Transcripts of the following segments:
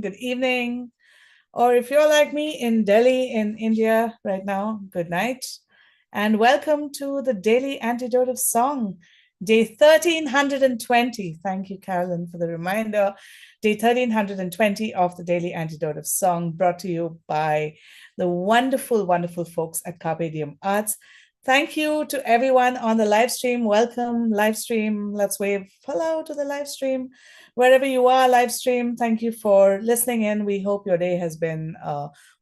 good evening, or if you're like me in Delhi, in India right now, good night. And welcome to the Daily Antidote of Song, day 1320. Thank you, Carolyn, for the reminder. Day 1320 of the Daily Antidote of Song, brought to you by the wonderful, wonderful folks at Carpe Diem Arts. Thank you to everyone on the live stream. Welcome, live stream. Let's wave hello to the live stream. Wherever you are, live stream, thank you for listening in. We hope your day has been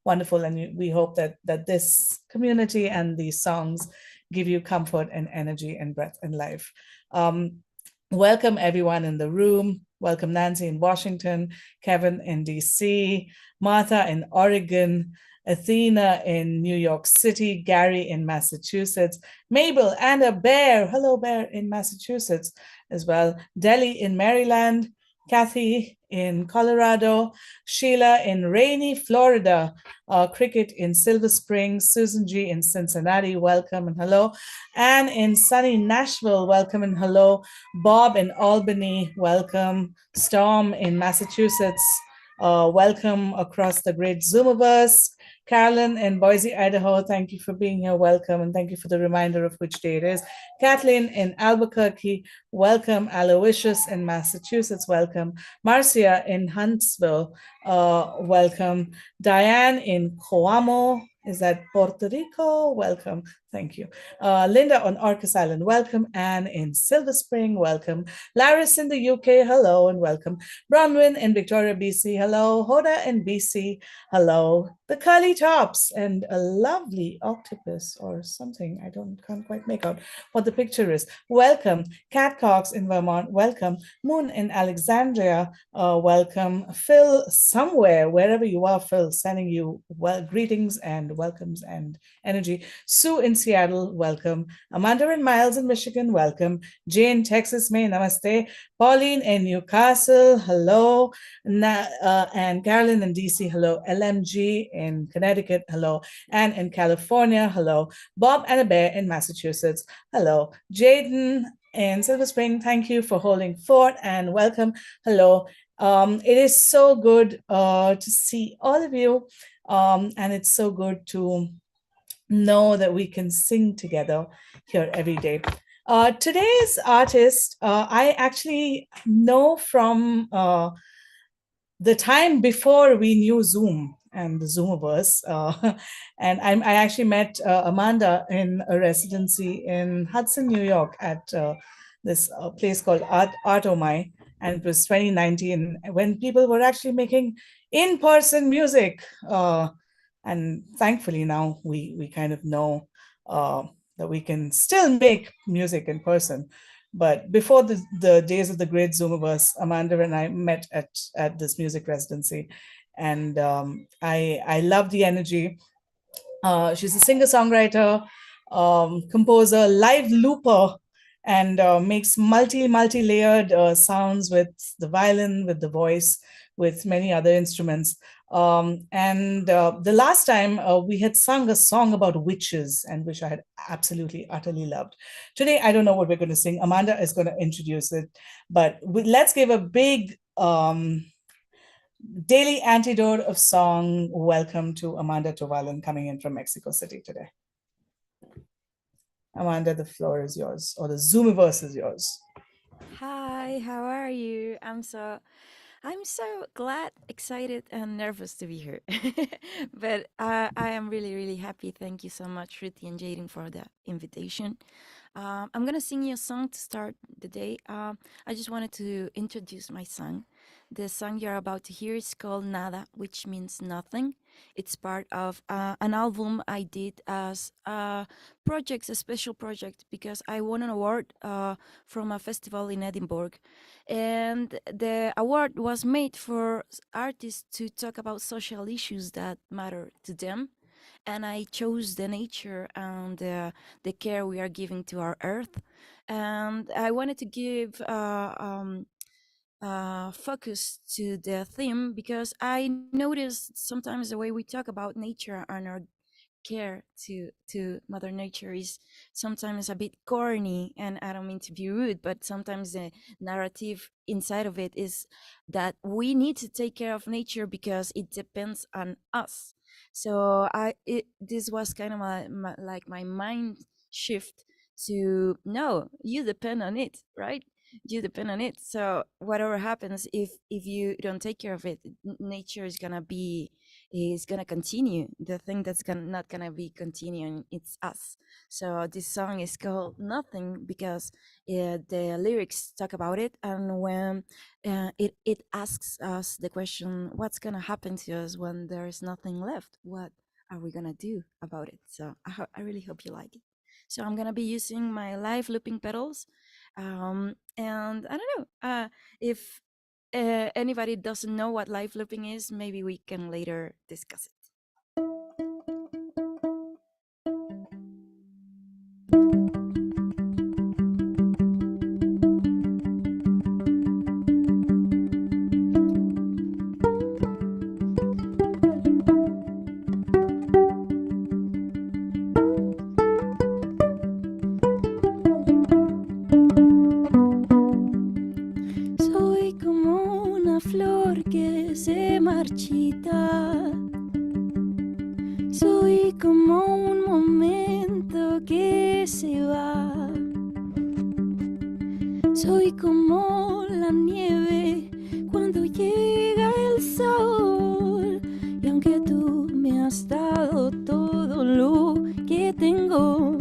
wonderful, and we hope that this community and these songs give you comfort and energy and breath and life. Welcome everyone in the room. Welcome Nancy in Washington, Kevin in DC, Martha in Oregon, Athena in New York City, Gary in Massachusetts, Mabel and a bear. Hello, bear in Massachusetts as well. Delhi in Maryland, Kathy in Colorado, Sheila in rainy Florida, Cricket in Silver Springs, Susan G in Cincinnati, welcome and hello. Anne in sunny Nashville, welcome and hello. Bob in Albany, welcome. Storm in Massachusetts, welcome across the great Zoomiverse. Carolyn in Boise, Idaho, thank you for being here. Welcome, and thank you for the reminder of which day it is. Kathleen in Albuquerque, welcome. Aloysius in Massachusetts, welcome. Marcia in Huntsville, welcome. Diane in Coamo, is that Puerto Rico? Welcome. Thank you. Linda on Orcas Island, welcome. Anne in Silver Spring, welcome. Laris in the UK, hello and welcome. Bronwyn in Victoria, BC, hello. Hoda in BC, hello. The Curly Tops and a lovely octopus or something. I can't quite make out what the picture is. Welcome. Cat Cox in Vermont, welcome. Moon in Alexandria, welcome. Phil somewhere, wherever you are, Phil, sending you greetings and welcomes and energy. Sue in Seattle, welcome. Amanda and Miles in Michigan, welcome. Jane, Texas, May, namaste. Pauline in Newcastle, hello. And Carolyn in DC, hello. LMG in Connecticut, hello. Anne in California, hello. Bob and a bear in Massachusetts, hello. Jaden in Silver Spring, thank you for holding fort and welcome. Hello. It is so good to see all of you, and it's so good to know that we can sing together here every day. Today's artist, I actually know from the time before we knew Zoom and the Zoomiverse. And I actually met Amanda in a residency in Hudson, New York at this place called Art Omai. And it was 2019 when people were actually making in-person music. And thankfully now we kind of know that we can still make music in person. But before the days of the great Zoomiverse, Amanda and I met at this music residency, and I love the energy. She's a singer-songwriter, composer, live looper, and makes multi-layered sounds with the violin, with the voice, with many other instruments. And the last time we had sung a song about witches, and which I had absolutely, utterly loved. Today, I don't know what we're going to sing. Amanda is going to introduce it, but let's give a big daily antidote of song welcome to Amanda Tovalin coming in from Mexico City today. Amanda, the floor is yours, or the Zoomiverse is yours. Hi, how are you? I'm so glad, excited, and nervous to be here. But I am really, really happy. Thank you so much, Ruthie and Jaden, for the invitation. I'm gonna sing you a song to start the day. I just wanted to introduce my song. The song you're about to hear is called Nada, which means nothing. It's part of an album I did as a project, a special project, because I won an award from a festival in Edinburgh. And the award was made for artists to talk about social issues that matter to them. And I chose the nature and the care we are giving to our earth. And I wanted to give focus to the theme because I noticed sometimes the way we talk about nature and our care to Mother Nature is sometimes a bit corny, and I don't mean to be rude, but sometimes the narrative inside of it is that we need to take care of nature because it depends on us. So this was kind of like my mind shift to, no, you depend on it, right? You depend on it. So whatever happens, if you don't take care of it, nature is gonna continue. The thing that's not gonna be continuing, it's us. So this song is called Nothing because the lyrics talk about it, and when it asks us the question, what's gonna happen to us when there's nothing left? What are we gonna do about it? So I really hope you like it. So I'm gonna be using my live looping pedals, and I don't know if anybody doesn't know what live looping is, maybe we can later discuss it. Soy como una flor que se marchita. Soy como un momento que se va. Soy como la nieve cuando llega el sol. Y aunque tú me has dado todo lo que tengo,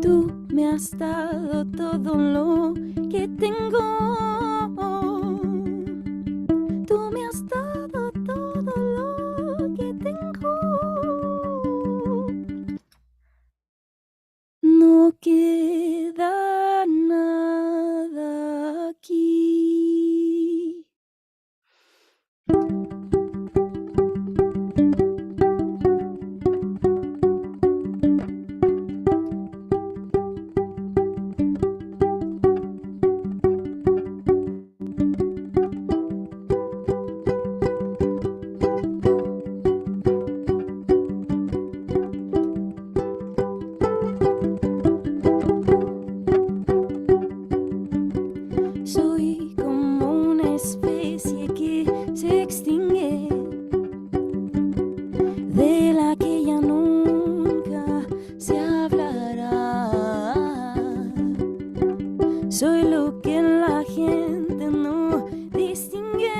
tú me has dado todo lo que tengo. Tú me has dado todo lo que tengo. No queda nada aquí. Soy como una especie que se extingue, de la que ya nunca se hablará. Soy lo que la gente no distingue,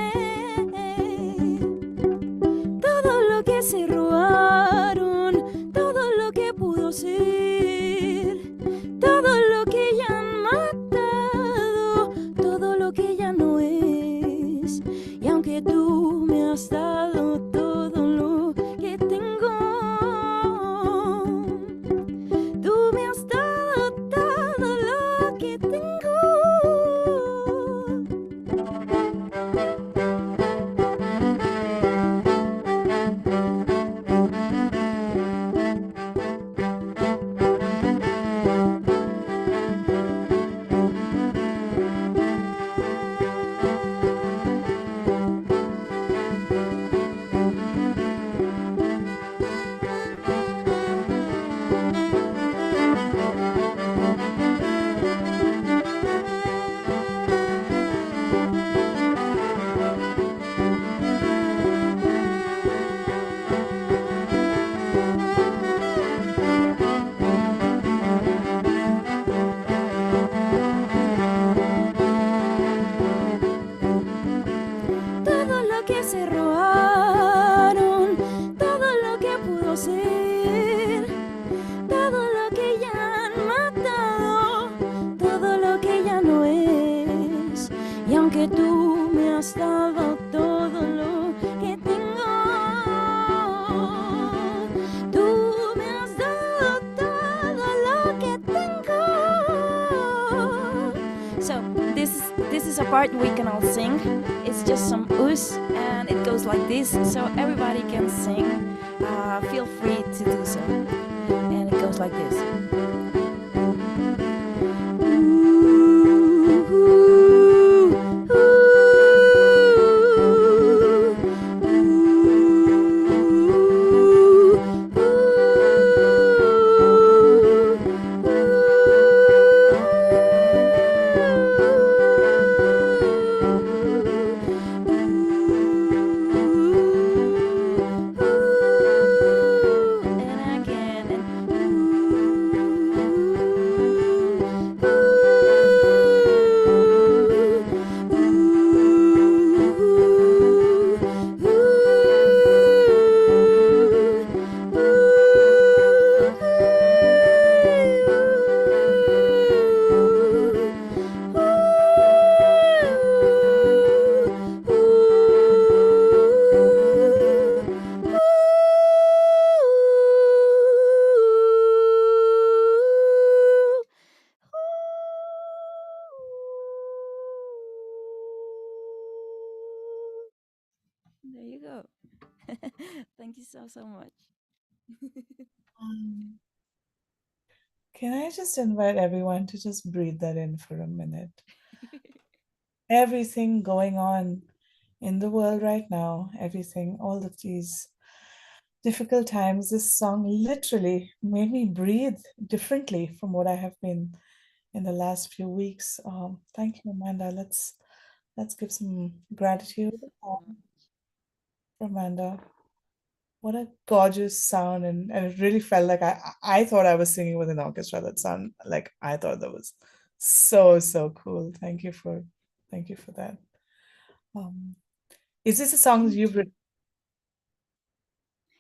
todo lo que se robaron, todo lo que pudo ser, todo lo que ya han matado, todo lo que ya no es. Y aunque tú me has dado todo lo que tengo, tú me has dado todo lo que tengo. Todo lo que se robaron, todo lo que pudo ser, todo lo que ya han matado, todo lo que ya no es. Y aunque tú me has dado todo lo que tengo, tú me has dado todo lo que tengo. So this is a part we can all sing. It's just some ooze, and it goes like this, so everybody can sing. Feel free to do so. And it goes like this. you go. Thank you so so much. Um, can I just invite everyone to just breathe that in for a minute? Everything going on in the world right now, everything, all of these difficult times, this song literally made me breathe differently from what I have been in the last few weeks. Thank you, Amanda. Let's give some Thank gratitude, you so so um, much. for Amanda. What a gorgeous sound, and it really felt like I thought I was singing with an orchestra. That sound like I thought that was so cool. Thank you for that. Um, is this a song that Thank you've you. written?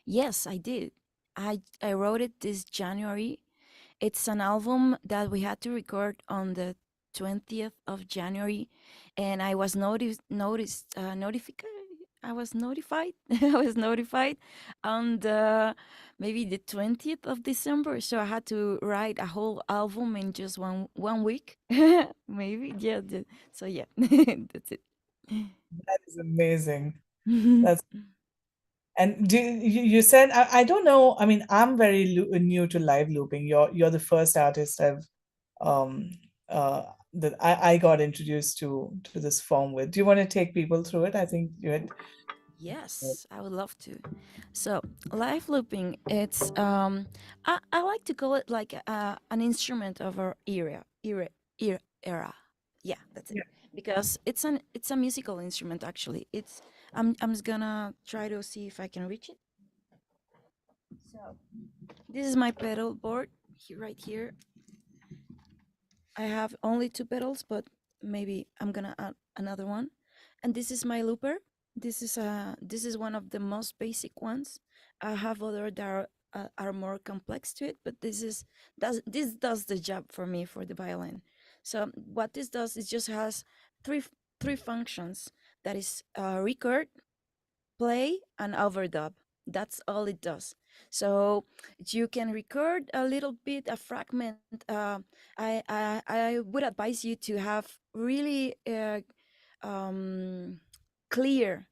Yes, I did. I wrote it this January. It's an album that we had to record on the 20th of January, and I was notified. I was notified. I was notified on the maybe the 20th of December. So I had to write a whole album in just one week. Maybe, yeah. So yeah, that's it. That is amazing. That's And you said I don't know. I mean, I'm very new to live looping. You're the first artist I've um that I got introduced to this form with. Do you want to take people through it? I think you had. Yes, I would love to. So, live looping, it's I like to call it like an instrument of our era. Yeah, that's it. Yeah. Because it's a musical instrument actually. I'm just gonna try to see if I can reach it. So, this is my pedal board right here. I have only two pedals, but maybe I'm gonna add another one. And this is my looper. This is one of the most basic ones. I have other that are more complex to it, but this does the job for me for the violin. So what this does is just has three functions. That is record, play, and overdub. That's all it does. So you can record a little bit, a fragment. I would advise you to have really um, clear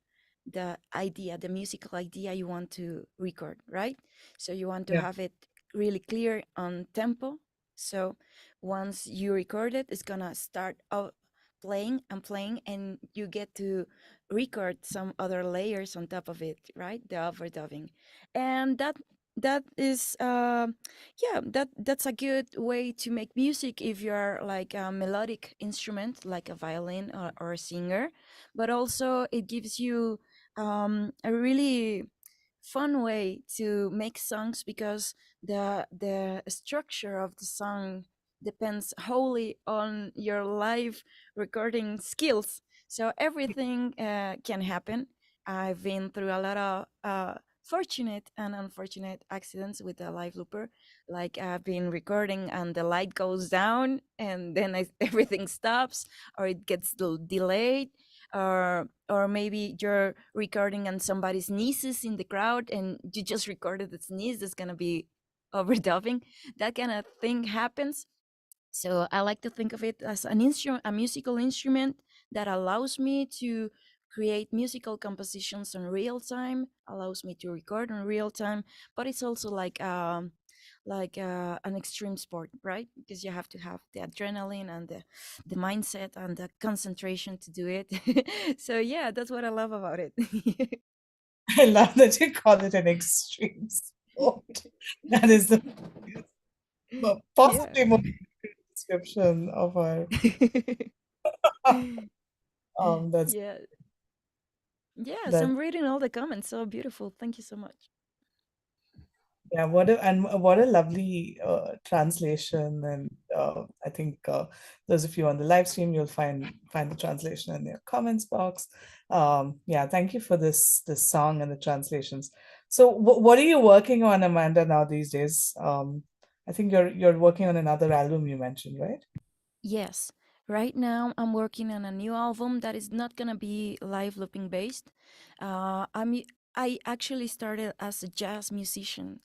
the idea, the musical idea you want to record, right? So you want to Yeah. have it really clear on tempo. So once you record it, it's gonna start out playing and playing, and you get to record some other layers on top of it, right? The overdubbing, and that is yeah, that's a good way to make music if you're like a melodic instrument like a violin or a singer, but also it gives you a really fun way to make songs because the structure of the song depends wholly on your live recording skills. So everything can happen. I've been through a lot of fortunate and unfortunate accidents with the live looper. Like I've been recording and the light goes down and then everything stops, or it gets delayed, or maybe you're recording and somebody sneezes in the crowd and you just recorded the sneeze that's gonna be overdubbing. That kind of thing happens. So I like to think of it as an instrument, a musical instrument that allows me to create musical compositions in real time, allows me to record in real time, but it's also like an extreme sport, right? Because you have to have the adrenaline and the mindset and the concentration to do it. So yeah, that's what I love about it. I love that you call it an extreme sport. That is the Yeah. possibly most description of our that's Yeah. Yes, that I'm reading all the comments. So beautiful. Thank you so much. Yeah, what a lovely translation, and I think those of you on the live stream, you'll find the translation in their comments box. Yeah, thank you for this song and the translations. So, what are you working on, Amanda, now these days? I think you're working on another album you mentioned, right? Yes. Right now, I'm working on a new album that is not gonna be live looping based. I actually started as a jazz musician,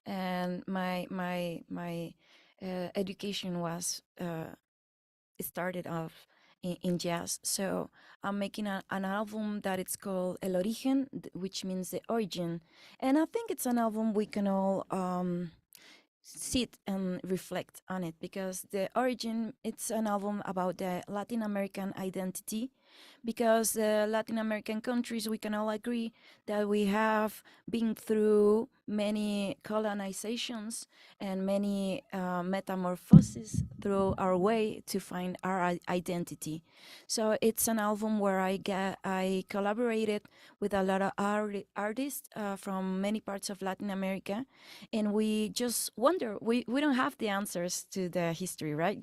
and my education was it started off in jazz. So I'm making an album that it's called El Origen, which means the origin. And I think it's an album we can all sit and reflect on it, because the origin, it's an album about the Latin American identity, because the Latin American countries, we can all agree that we have been through many colonizations and many metamorphoses through our way to find our identity. So it's an album where I collaborated with a lot of artists from many parts of Latin America, and we just wonder. We don't have the answers to the history, right?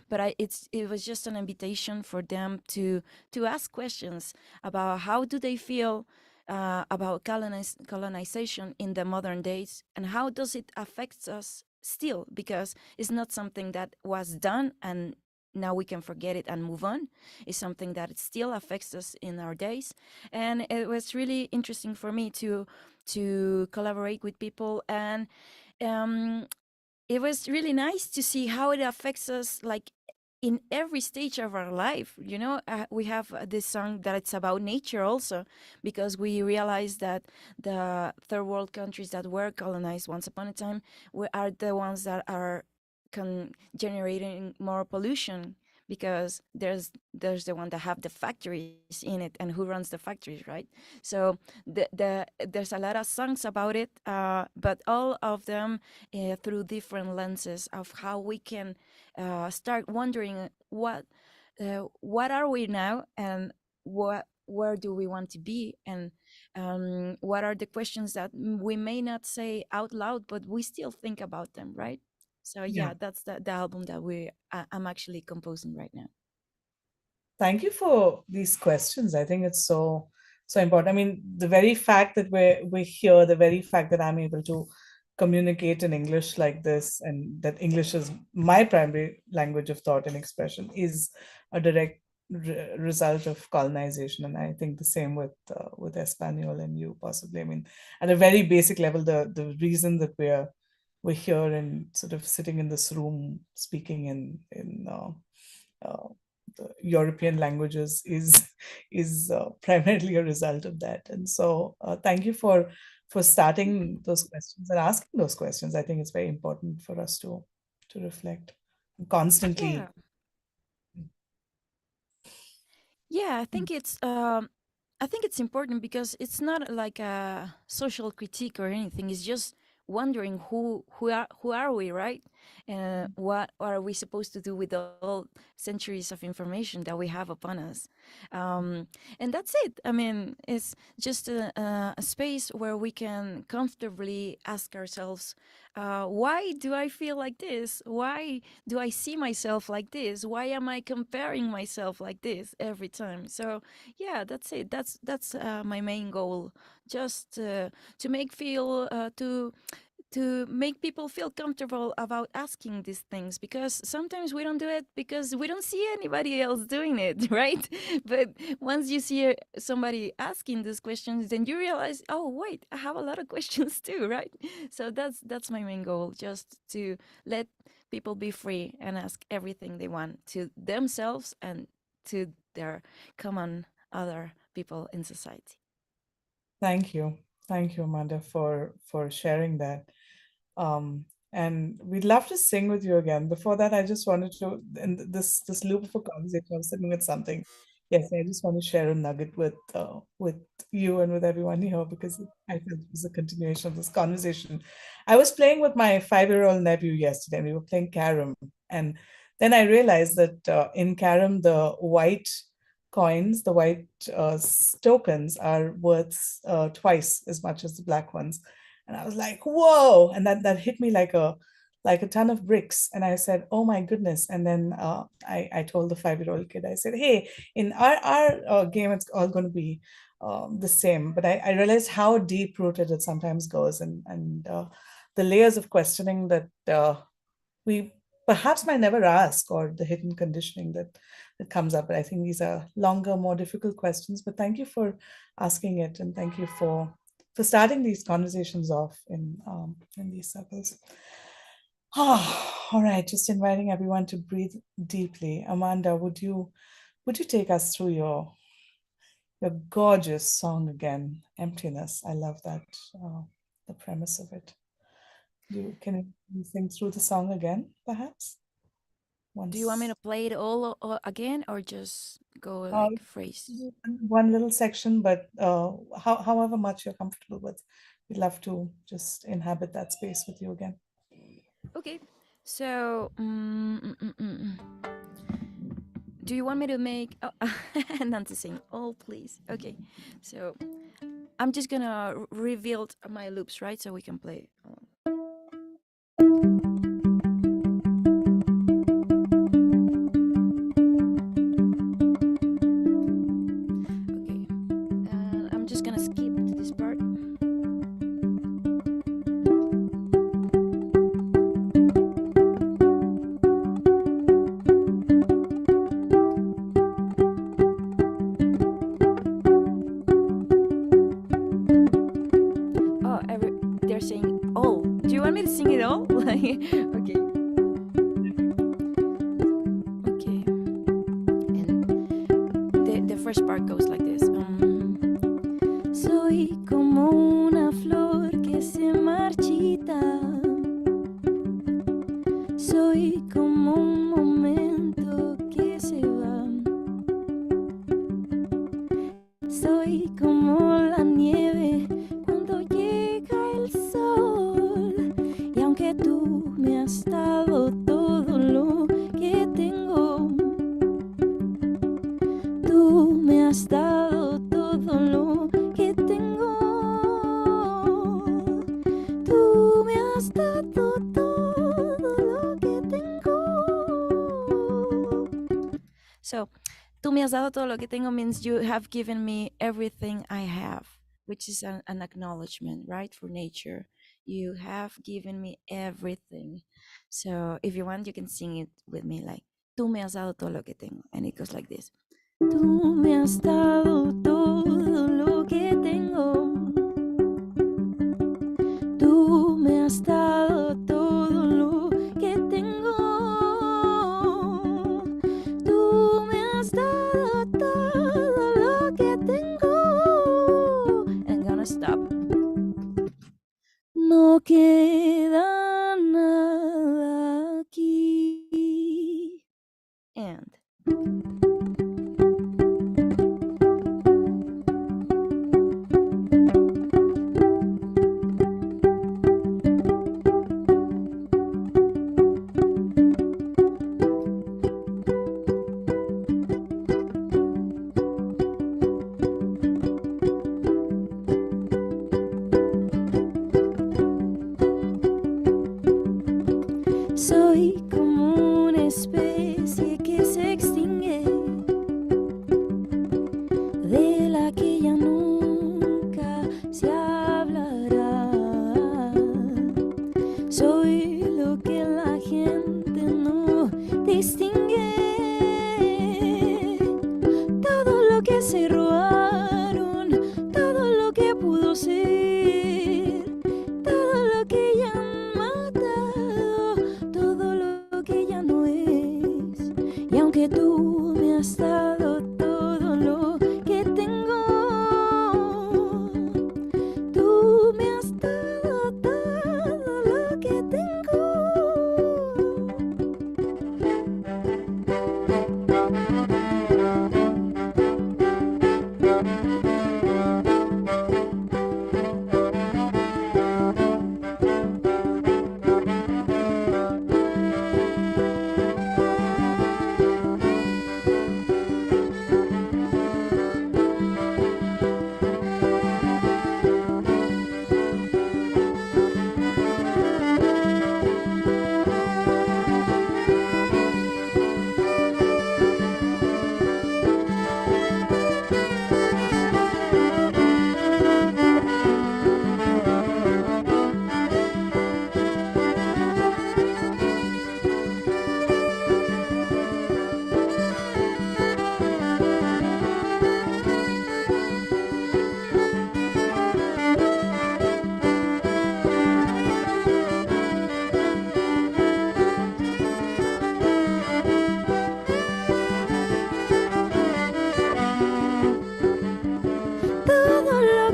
But it was just an invitation for them to ask questions about how do they feel about colonization in the modern days, and how does it affect us still, because it's not something that was done and now we can forget it and move on. It's something that it still affects us in our days. And it was really interesting for me to collaborate with people, and um, it was really nice to see how it affects us, like in every stage of our life. We have this song that it's about nature also, because we realize that the third world countries that were colonized once upon a time are the ones that are generating more pollution, because there's the one that have the factories in it, and who runs the factories, right? So there's a lot of songs about it, but all of them through different lenses of how we can start wondering what are we now, and where do we want to be, and what are the questions that we may not say out loud, but we still think about them, right? So Yeah. yeah, that's the album that I'm actually composing right now. Thank you for these questions. I think it's so important. I mean, the very fact that we're here, the very fact that I'm able to communicate in English like this, and that English is my primary language of thought and expression, is a direct result of colonization. And I think the same with Espanol and you possibly. I mean, at a very basic level, the reason that we're here and sort of sitting in this room speaking in uh, the European languages is primarily a result of that. And so, thank you for starting those questions and asking those questions. I think it's very important for us to reflect Yeah. constantly. Yeah, I think it's important, because it's not like a social critique or anything. It's just wondering who are we, right? What are we supposed to do with all centuries of information that we have upon us? Um, and that's it. I mean, it's just a space where we can comfortably ask ourselves, why do I feel like this? Why do I see myself like this? Why am I comparing myself like this every time? So yeah, that's it. That's my main goal, just to make feel to make people feel comfortable about asking these things, because sometimes we don't do it because we don't see anybody else doing it, right? But once you see somebody asking these questions, then you realize, oh wait, I have a lot of questions too, right? So that's my main goal, just to let people be free and ask everything they want to themselves and to their common other people in society. Thank you, Amanda, for sharing that. And we'd love to sing with you again. Before that, I just wanted to, in this loop of a conversation, I was sitting with something. Yes, I just want to share a nugget with you and with everyone here, because I feel it was a continuation of this conversation. I was playing with my 5-year-old nephew yesterday, and we were playing carom. And then I realized that in carom, the white coins, the white tokens, are worth twice as much as the black ones. And I was like, whoa. And that hit me like a ton of bricks. And I said, oh my goodness. And then I told the 5-year-old kid, I said, hey, in our game, it's all going to be the same. But I realized how deep rooted it sometimes goes, and the layers of questioning that we perhaps might never ask, or the hidden conditioning that comes up. But I think these are longer, more difficult questions. But thank you for asking it, and thank you for starting these conversations off in these circles. All right, just inviting everyone to breathe deeply. Amanda, would you Would you take us through your gorgeous song again, Emptiness? I love that, uh, the premise of it. Can you sing through the song again, perhaps? Do you want me Once, to play it all again or just go uh, like phrase? one little section, but however much you're comfortable with, we'd love to just inhabit that space with you again. Okay. So, do you want me to make not to sing? Oh, please. Okay. So, I'm just gonna reveal my loops, right? So we can play. Okay. And I'm just gonna skip to this part. Oh, they're saying all. Do you want me to sing it all? Like, okay, okay. And the first part goes like this. Soy como una flor que se marchita. Soy como un momento que se va. Soy como la nieve cuando llega el sol. Y aunque tú me has dado todo lo que tengo, tú me has dado todo lo que tengo. Tú me has dado todo lo que tengo. So, tú me has dado todo lo que tengo means you have given me everything I have, which is an acknowledgement, right, for nature. You have given me everything. So, if you want, you can sing it with me like, tú me has dado todo lo que tengo. And it goes like this. Tú me has dado todo lo que tengo. Tú me has dado todo lo que tengo. Tú me has dado todo lo que tengo. I'm gonna stop. No queda nada aquí. And soy como una especie que se extingue, de la que ya nunca se hablará. Soy lo que la gente no distingue, todo lo que se robaron, todo lo que pudo ser, todo lo que ya han matado, todo lo que ya no es. Y aunque tú me has dado todo lo que tengo,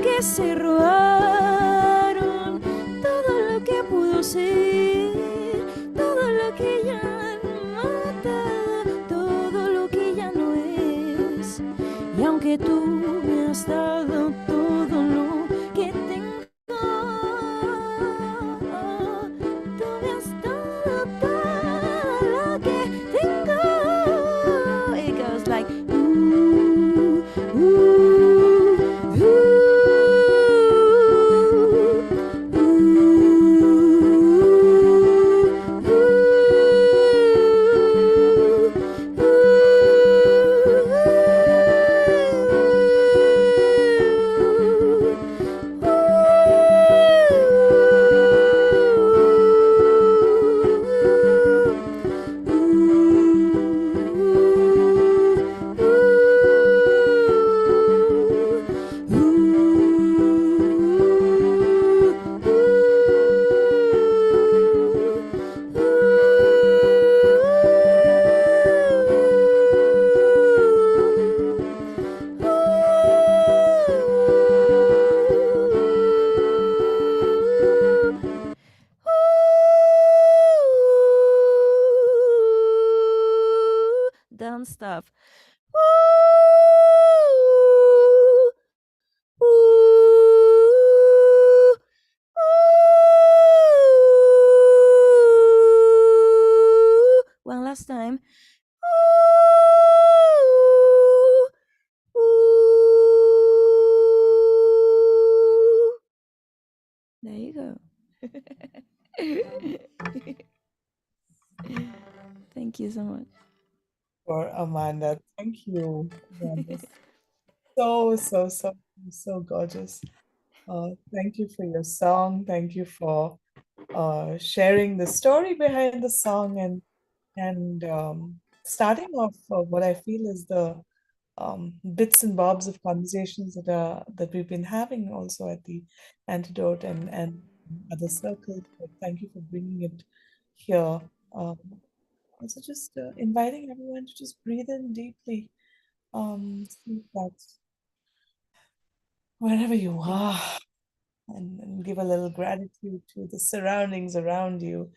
que se robaron, todo lo que pudo ser, todo lo que ya han matado, todo lo que ya no es. Y aunque tú me has dado todo lo que tengo, tú me has dado todo lo que tengo. It goes like ooh, ooh, don't stop. One last time. There you go. Thank you so much. For Amanda. Thank you, Amanda. So, so, so, so gorgeous. Thank you for your song. Thank you for sharing the story behind the song and starting off what I feel is the bits and bobs of conversations that we've been having also at the Antidote and other circles. But thank you for bringing it here. Um, also, just inviting everyone to just breathe in deeply. See that wherever you are, and give a little gratitude to the surroundings around you.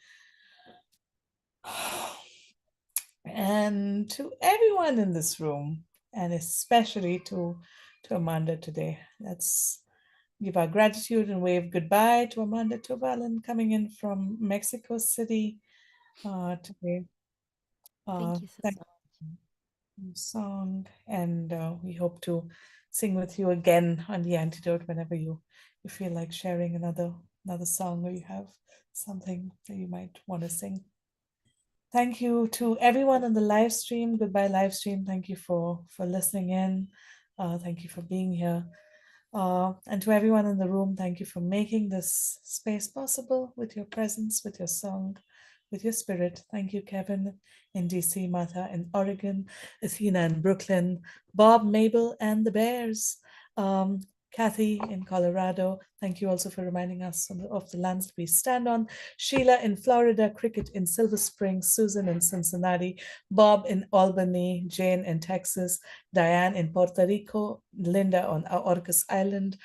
And to everyone in this room, and especially to Amanda today. Let's give our gratitude and wave goodbye to Amanda Tovalin coming in from Mexico City today. Thank you so Thank much. you, song, and we hope to sing with you again on the Antidote whenever you feel like sharing another song or you have something that you might want to sing. Thank you to everyone on the live stream. Goodbye, live stream. Thank you for listening in. Thank you for being here. And to everyone in the room, thank you for making this space possible with your presence, with your song, with your spirit. Thank you, Kevin in DC, Martha in Oregon, Athena in Brooklyn, Bob, Mabel, and the Bears. Um, Kathy in Colorado. Thank you also for reminding us of the lands that we stand on. Sheila in Florida, Cricket in Silver Springs, Susan in Cincinnati, Bob in Albany, Jane in Texas, Diane in Puerto Rico, Linda on Orcas Island,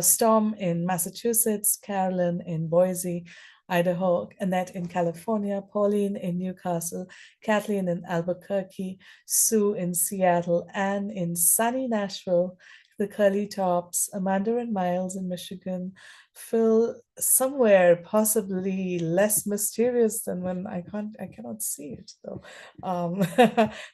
Storm in Massachusetts, Carolyn in Boise, Idaho, Annette in California, Pauline in Newcastle, Kathleen in Albuquerque, Sue in Seattle, Anne in sunny Nashville, the Curly Tops, Amanda and Miles in Michigan, Phil somewhere possibly less mysterious than when I cannot see it though.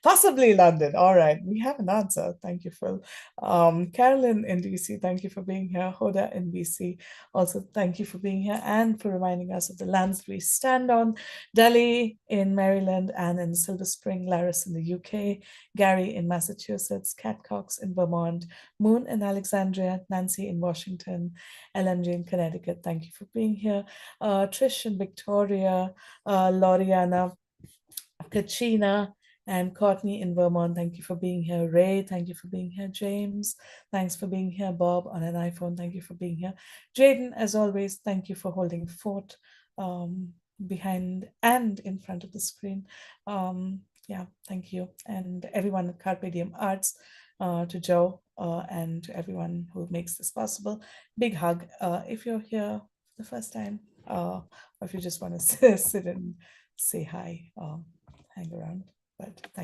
Possibly London. All right, we have an answer. Thank you, Phil. Carolyn in DC, thank you for being here. Hoda in BC, also thank you for being here and for reminding us of the lands we stand on. Delhi in Maryland, Anne in Silver Spring, Laris in the UK, Gary in Massachusetts, Cat Cox in Vermont, Moon in Alexandria, Nancy in Washington, LMJ in Connecticut. Thank you for being here. Trish in Victoria, Loriana, Katrina, and Courtney in Vermont. Thank you for being here. Ray, thank you for being here. James, thanks for being here. Bob on an iPhone, thank you for being here. Jaden, as always, thank you for holding fort behind and in front of the screen. Yeah, thank you. And everyone at Carpe Diem Arts, to Joe and to everyone who makes this possible. Big hug. If you're here for the first time, or if you just want to sit and say hi, hang around. But thank